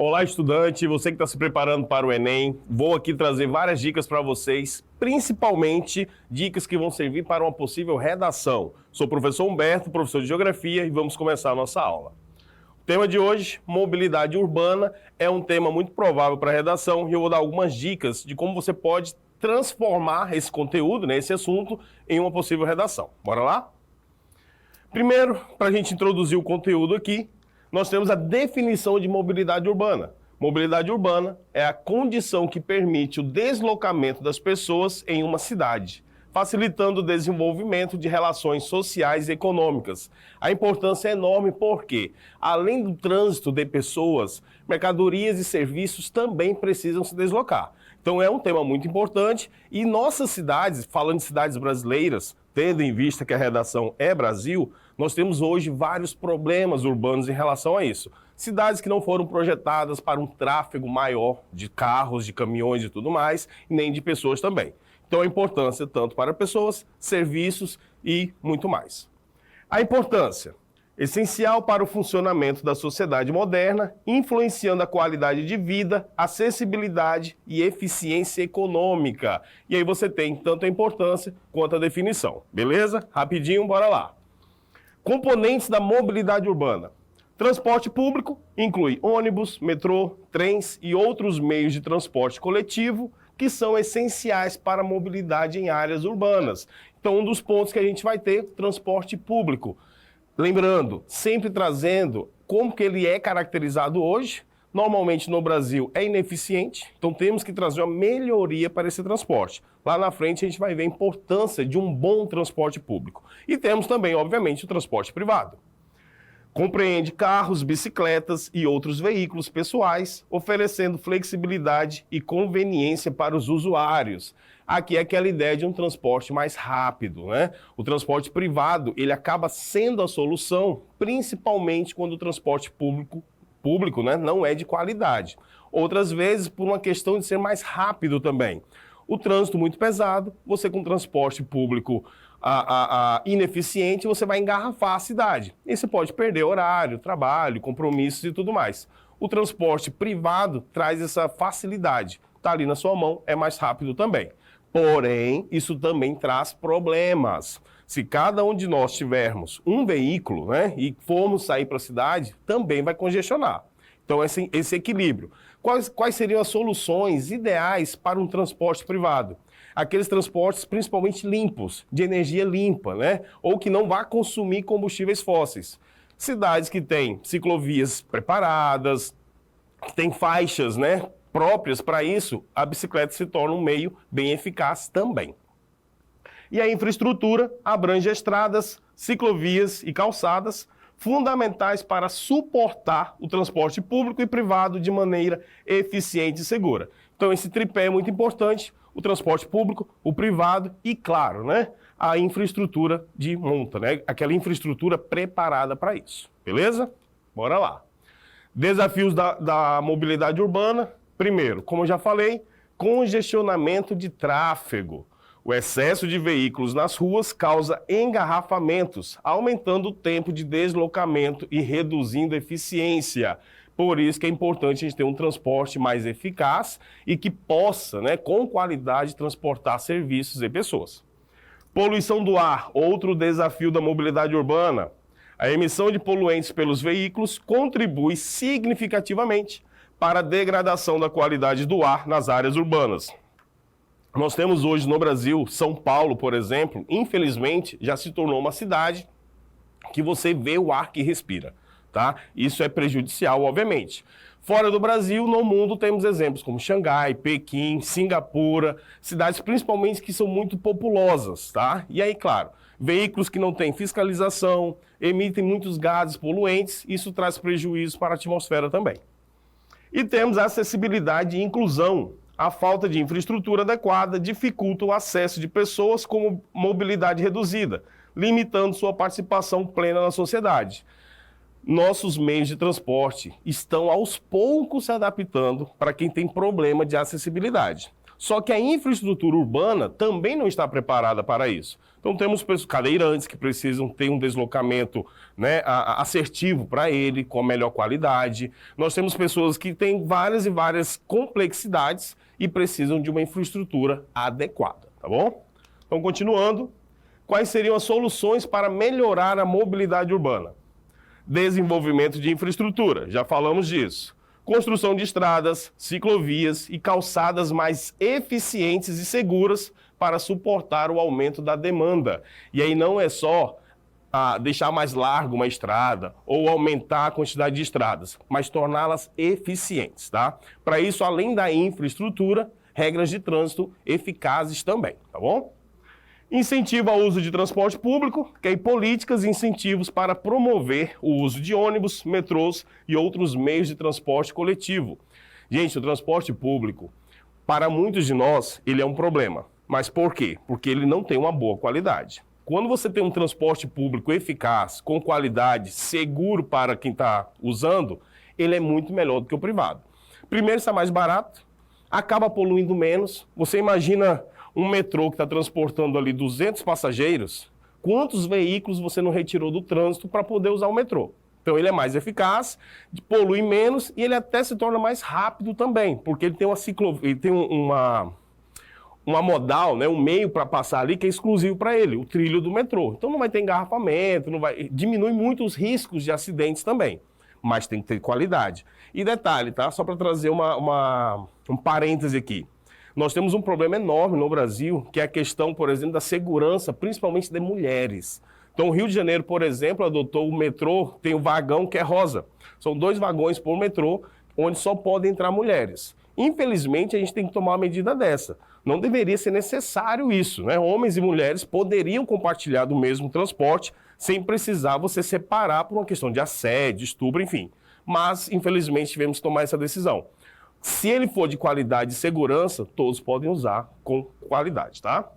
Olá, estudante, você que está se preparando para o Enem, vou aqui trazer várias dicas para vocês, principalmente dicas que vão servir para uma possível redação. Sou o professor Humberto, professor de Geografia, e vamos começar a nossa aula. O tema de hoje, mobilidade urbana, é um tema muito provável para a redação e eu vou dar algumas dicas de como você pode transformar esse conteúdo, esse assunto, em uma possível redação. Bora lá? Primeiro, para a gente introduzir o conteúdo aqui, nós temos a definição de mobilidade urbana. Mobilidade urbana é a condição que permite o deslocamento das pessoas em uma cidade, facilitando o desenvolvimento de relações sociais e econômicas. A importância é enorme porque, além do trânsito de pessoas, mercadorias e serviços também precisam se deslocar. Então é um tema muito importante e nossas cidades, falando de cidades brasileiras, tendo em vista que a redação é Brasil, nós temos hoje vários problemas urbanos em relação a isso. Cidades que não foram projetadas para um tráfego maior de carros, de caminhões e tudo mais, nem de pessoas também. Então a importância tanto para pessoas, serviços e muito mais. A importância essencial para o funcionamento da sociedade moderna, influenciando a qualidade de vida, acessibilidade e eficiência econômica. E aí você tem tanto a importância quanto a definição. Beleza? Rapidinho, bora lá. Componentes da mobilidade urbana. Transporte público inclui ônibus, metrô, trens e outros meios de transporte coletivo que são essenciais para a mobilidade em áreas urbanas. Então, um dos pontos que a gente vai ter, transporte público. Lembrando, sempre trazendo como que ele é caracterizado hoje. Normalmente no Brasil é ineficiente, então temos que trazer uma melhoria para esse transporte. Lá na frente a gente vai ver a importância de um bom transporte público. E temos também, obviamente, o transporte privado. Compreende carros, bicicletas e outros veículos pessoais, oferecendo flexibilidade e conveniência para os usuários. Aqui é aquela ideia de um transporte mais rápido, O transporte privado, ele acaba sendo a solução, principalmente quando o transporte público, não é de qualidade. Outras vezes, por uma questão de ser mais rápido também. O trânsito muito pesado, você com transporte público ineficiente, você vai engarrafar a cidade. E você pode perder horário, trabalho, compromissos e tudo mais. O transporte privado traz essa facilidade. Está ali na sua mão, é mais rápido também. Porém, isso também traz problemas. Se cada um de nós tivermos um veículo, e formos sair para a cidade, também vai congestionar. Então, esse equilíbrio. Quais seriam as soluções ideais para um transporte privado? Aqueles transportes principalmente limpos, de energia limpa, ou que não vá consumir combustíveis fósseis. Cidades que têm ciclovias preparadas, que têm faixas, próprias para isso, a bicicleta se torna um meio bem eficaz também. E a infraestrutura abrange estradas, ciclovias e calçadas, fundamentais para suportar o transporte público e privado de maneira eficiente e segura. Então esse tripé é muito importante, o transporte público, o privado e, claro, a infraestrutura de monta, aquela infraestrutura preparada para isso. Beleza? Bora lá. Desafios da mobilidade urbana. Primeiro, como eu já falei, congestionamento de tráfego. O excesso de veículos nas ruas causa engarrafamentos, aumentando o tempo de deslocamento e reduzindo a eficiência. Por isso que é importante a gente ter um transporte mais eficaz e que possa, com qualidade, transportar serviços e pessoas. Poluição do ar, outro desafio da mobilidade urbana. A emissão de poluentes pelos veículos contribui significativamente para a degradação da qualidade do ar nas áreas urbanas. Nós temos hoje no Brasil, São Paulo, por exemplo, infelizmente já se tornou uma cidade que você vê o ar que respira, Isso é prejudicial, obviamente. Fora do Brasil, no mundo, temos exemplos como Xangai, Pequim, Singapura, cidades principalmente que são muito populosas, E aí, claro, veículos que não têm fiscalização, emitem muitos gases poluentes, isso traz prejuízo para a atmosfera também. E temos a acessibilidade e inclusão. A falta de infraestrutura adequada dificulta o acesso de pessoas com mobilidade reduzida, limitando sua participação plena na sociedade. Nossos meios de transporte estão aos poucos se adaptando para quem tem problema de acessibilidade. Só que a infraestrutura urbana também não está preparada para isso. Então temos cadeirantes que precisam ter um deslocamento, né, assertivo para ele, com a melhor qualidade. Nós temos pessoas que têm várias e várias complexidades e precisam de uma infraestrutura adequada, tá bom? Então, continuando, quais seriam as soluções para melhorar a mobilidade urbana? Desenvolvimento de infraestrutura, já falamos disso. Construção de estradas, ciclovias e calçadas mais eficientes e seguras para suportar o aumento da demanda. E aí não é só deixar mais larga uma estrada ou aumentar a quantidade de estradas, mas torná-las eficientes, tá? Para isso, além da infraestrutura, regras de trânsito eficazes também, tá bom? Incentivo ao uso de transporte público, que é políticas e incentivos para promover o uso de ônibus, metrôs e outros meios de transporte coletivo. Gente, o transporte público, para muitos de nós, ele é um problema. Mas por quê? Porque ele não tem uma boa qualidade. Quando você tem um transporte público eficaz, com qualidade, seguro para quem está usando, ele é muito melhor do que o privado. Primeiro, está mais barato, acaba poluindo menos. Você imagina um metrô que está transportando ali 200 passageiros, quantos veículos você não retirou do trânsito para poder usar o metrô? Então ele é mais eficaz, polui menos e ele até se torna mais rápido também, porque ele tem uma modal, né, um meio para passar ali que é exclusivo para ele, o trilho do metrô. Então não vai ter engarrafamento, diminui muito os riscos de acidentes também, mas tem que ter qualidade. E detalhe, tá? Só para trazer um parêntese aqui. Nós temos um problema enorme no Brasil, que é a questão, por exemplo, da segurança, principalmente de mulheres. Então, o Rio de Janeiro, por exemplo, adotou o metrô, tem o vagão que é rosa. São 2 vagões por metrô, onde só podem entrar mulheres. Infelizmente, a gente tem que tomar uma medida dessa. Não deveria ser necessário isso, né? Homens e mulheres poderiam compartilhar do mesmo transporte, sem precisar você separar por uma questão de assédio, estupro, enfim. Mas, infelizmente, tivemos que tomar essa decisão. Se ele for de qualidade e segurança, todos podem usar com qualidade, tá?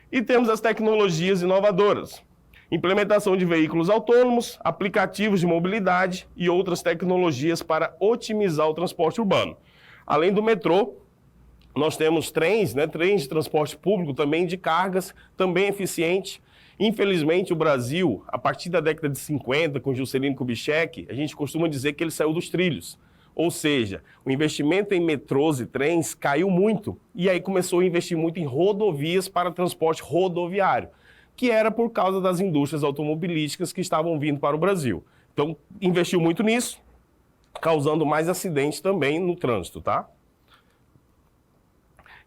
E temos as tecnologias inovadoras. Implementação de veículos autônomos, aplicativos de mobilidade e outras tecnologias para otimizar o transporte urbano. Além do metrô, nós temos trens, né? Trens de transporte público também de cargas, também eficiente. Infelizmente, o Brasil, a partir da década de 50, com Juscelino Kubitschek, a gente costuma dizer que ele saiu dos trilhos. Ou seja, o investimento em metrôs e trens caiu muito. E aí começou a investir muito em rodovias para transporte rodoviário, que era por causa das indústrias automobilísticas que estavam vindo para o Brasil. Então, investiu muito nisso, causando mais acidentes também no trânsito, tá?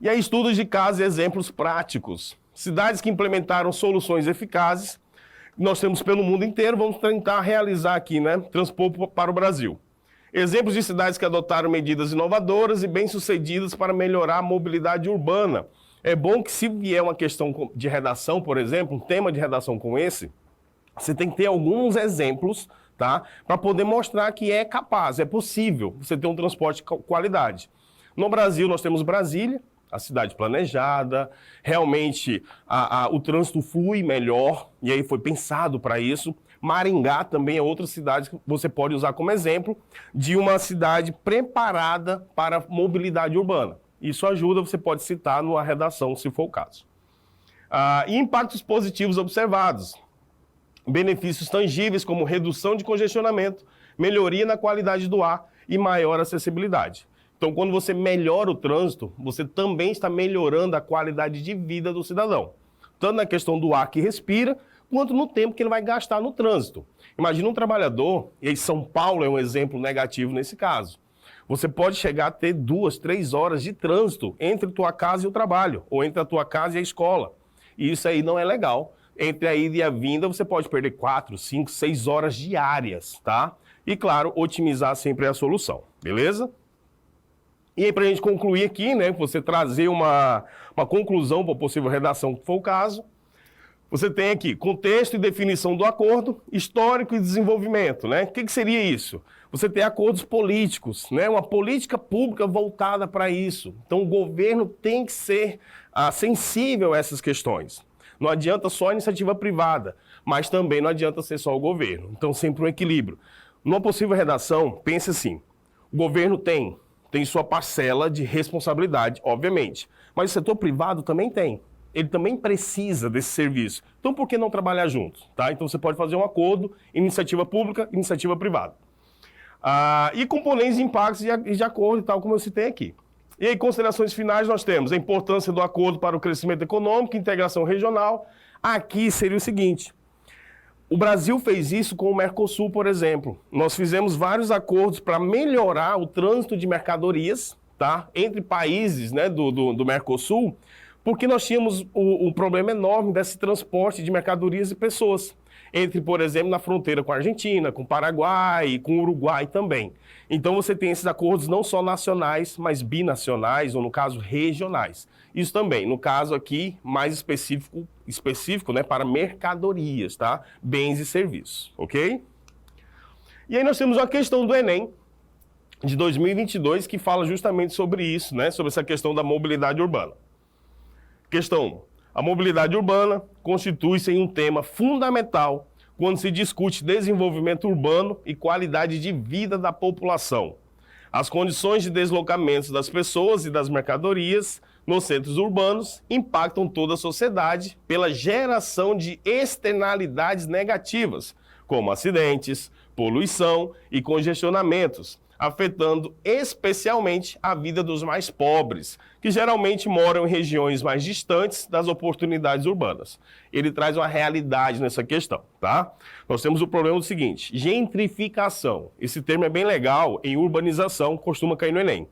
E aí, estudos de casos e exemplos práticos. Cidades que implementaram soluções eficazes, nós temos pelo mundo inteiro, vamos tentar realizar aqui, né? Transpor para o Brasil. Exemplos de cidades que adotaram medidas inovadoras e bem-sucedidas para melhorar a mobilidade urbana. É bom que, se vier uma questão de redação, por exemplo, um tema de redação como esse, você tem que ter alguns exemplos, tá? Para poder mostrar que é capaz, é possível você ter um transporte de qualidade. No Brasil, nós temos Brasília, a cidade planejada, realmente o trânsito flui melhor, e aí foi pensado para isso. Maringá também é outra cidade que você pode usar como exemplo de uma cidade preparada para mobilidade urbana. Isso ajuda, você pode citar numa redação, se for o caso. E impactos positivos observados. Benefícios tangíveis como redução de congestionamento, melhoria na qualidade do ar e maior acessibilidade. Então, quando você melhora o trânsito, você também está melhorando a qualidade de vida do cidadão. Tanto na questão do ar que respira, quanto no tempo que ele vai gastar no trânsito. Imagina um trabalhador, e aí São Paulo é um exemplo negativo nesse caso. Você pode chegar a ter 2, 3 horas de trânsito entre a tua casa e o trabalho, ou entre a tua casa e a escola. E isso aí não é legal. Entre a ida e a vinda, você pode perder 4, 5, 6 horas diárias, tá? E, claro, otimizar sempre é a solução, beleza? E aí, para a gente concluir aqui, né, você trazer uma conclusão para a possível redação, que for o caso, você tem aqui contexto e definição do acordo, histórico e desenvolvimento, né? O que seria isso? Você tem acordos políticos, né? Uma política pública voltada para isso. Então, o governo tem que ser sensível a essas questões. Não adianta só a iniciativa privada, mas também não adianta ser só o governo. Então, sempre um equilíbrio. Numa possível redação, pense assim, o governo tem tem sua parcela de responsabilidade, obviamente. Mas o setor privado também tem. Ele também precisa desse serviço. Então, por que não trabalhar juntos? Tá? Então, você pode fazer um acordo, iniciativa pública, iniciativa privada. E componentes e impactos de acordo e tal, como eu citei aqui. E aí, considerações finais, nós temos a importância do acordo para o crescimento econômico, integração regional. Aqui seria o seguinte: o Brasil fez isso com o Mercosul, por exemplo. Nós fizemos vários acordos para melhorar o trânsito de mercadorias, tá, entre países, né, do Mercosul, porque nós tínhamos um problema enorme desse transporte de mercadorias e pessoas. Entre, por exemplo, na fronteira com a Argentina, com o Paraguai e com o Uruguai também. Então você tem esses acordos não só nacionais, mas binacionais, ou no caso, regionais. Isso também, no caso aqui, mais específico, né, para mercadorias, tá? Bens e serviços, ok? E aí nós temos a questão do Enem de 2022, que fala justamente sobre isso, né? Sobre essa questão da mobilidade urbana. Questão 1. A mobilidade urbana constitui-se em um tema fundamental quando se discute desenvolvimento urbano e qualidade de vida da população. As condições de deslocamento das pessoas e das mercadorias nos centros urbanos impactam toda a sociedade pela geração de externalidades negativas, como acidentes, poluição e congestionamentos, afetando especialmente a vida dos mais pobres, que geralmente moram em regiões mais distantes das oportunidades urbanas. Ele traz uma realidade nessa questão, tá? Nós temos o problema do seguinte: gentrificação. Esse termo é bem legal, em urbanização, costuma cair no Enem.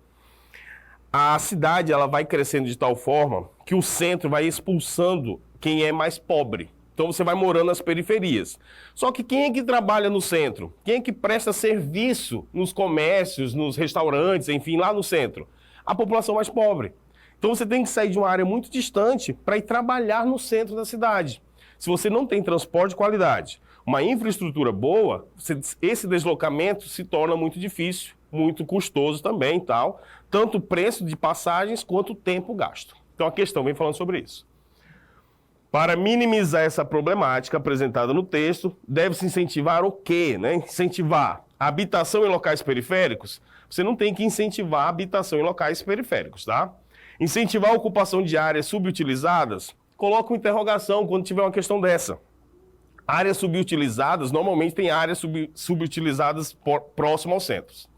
A cidade ela vai crescendo de tal forma que o centro vai expulsando quem é mais pobre. Então você vai morando nas periferias. Só que quem é que trabalha no centro? Quem é que presta serviço nos comércios, nos restaurantes, enfim, lá no centro? A população mais pobre. Então você tem que sair de uma área muito distante para ir trabalhar no centro da cidade. Se você não tem transporte de qualidade, uma infraestrutura boa, esse deslocamento se torna muito difícil, muito custoso também, tal, tanto o preço de passagens quanto o tempo gasto. Então a questão vem falando sobre isso. Para minimizar essa problemática apresentada no texto, deve-se incentivar o quê? Né? Incentivar a habitação em locais periféricos? Você não tem que incentivar a habitação em locais periféricos, tá? Incentivar a ocupação de áreas subutilizadas? Coloca uma interrogação quando tiver uma questão dessa. Áreas subutilizadas, normalmente tem áreas subutilizadas próximo aos centros.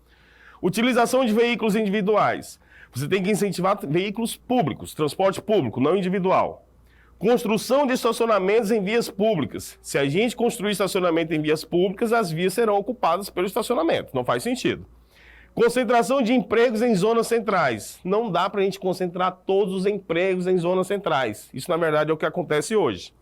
Utilização de veículos individuais. Você tem que incentivar veículos públicos, transporte público, não individual. Construção de estacionamentos em vias públicas. Se a gente construir estacionamento em vias públicas, as vias serão ocupadas pelo estacionamento. Não faz sentido. Concentração de empregos em zonas centrais. Não dá para a gente concentrar todos os empregos em zonas centrais. Isso, na verdade, é o que acontece hoje.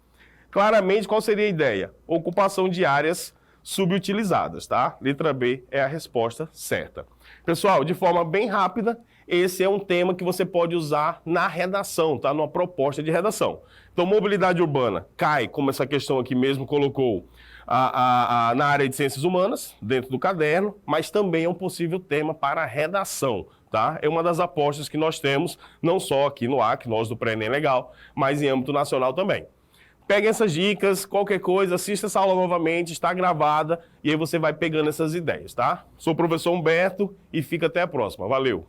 Claramente, qual seria a ideia? Ocupação de áreas subutilizadas, tá? Letra B é a resposta certa. Pessoal, de forma bem rápida, esse é um tema que você pode usar na redação, tá? Numa proposta de redação. Então, mobilidade urbana cai, como essa questão aqui mesmo colocou, na área de ciências humanas, dentro do caderno, mas também é um possível tema para a redação, tá? É uma das apostas que nós temos, não só aqui no AC, nós do Pré-ENEM Legal, mas em âmbito nacional também. Peguem essas dicas, qualquer coisa, assista essa aula novamente, está gravada, e aí você vai pegando essas ideias, tá? Sou o professor Humberto e fica até a próxima. Valeu!